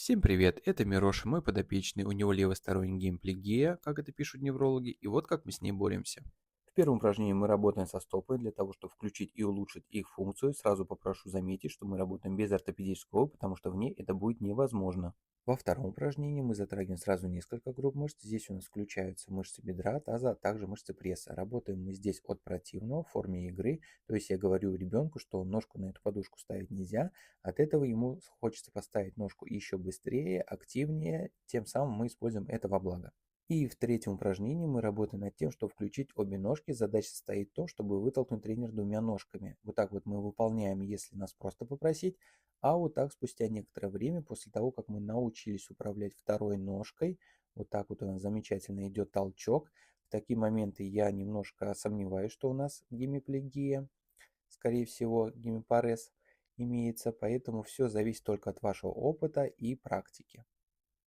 Всем привет, это Мироша, мой подопечный, у него левосторонний гемиплегия, как это пишут неврологи, и вот как мы с ней боремся. В первом упражнении мы работаем со стопой для того, чтобы включить и улучшить их функцию. Сразу попрошу заметить, что мы работаем без ортопедического, потому что в ней это будет невозможно. Во втором упражнении мы затрагиваем сразу несколько групп мышц. Здесь у нас включаются мышцы бедра, таза, а также мышцы пресса. Работаем мы здесь от противного в форме игры. То есть я говорю ребенку, что ножку на эту подушку ставить нельзя. От этого ему хочется поставить ножку еще быстрее, активнее. Тем самым мы используем это во благо. И в третьем упражнении мы работаем над тем, чтобы включить обе ножки. Задача состоит в том, чтобы вытолкнуть тренер двумя ножками. Вот так вот мы выполняем, если нас просто попросить. А вот так спустя некоторое время, после того, как мы научились управлять второй ножкой, вот так вот у нас замечательно идет толчок. В такие моменты я немножко сомневаюсь, что у нас гемиплегия, скорее всего, гемипарез имеется, поэтому все зависит только от вашего опыта и практики.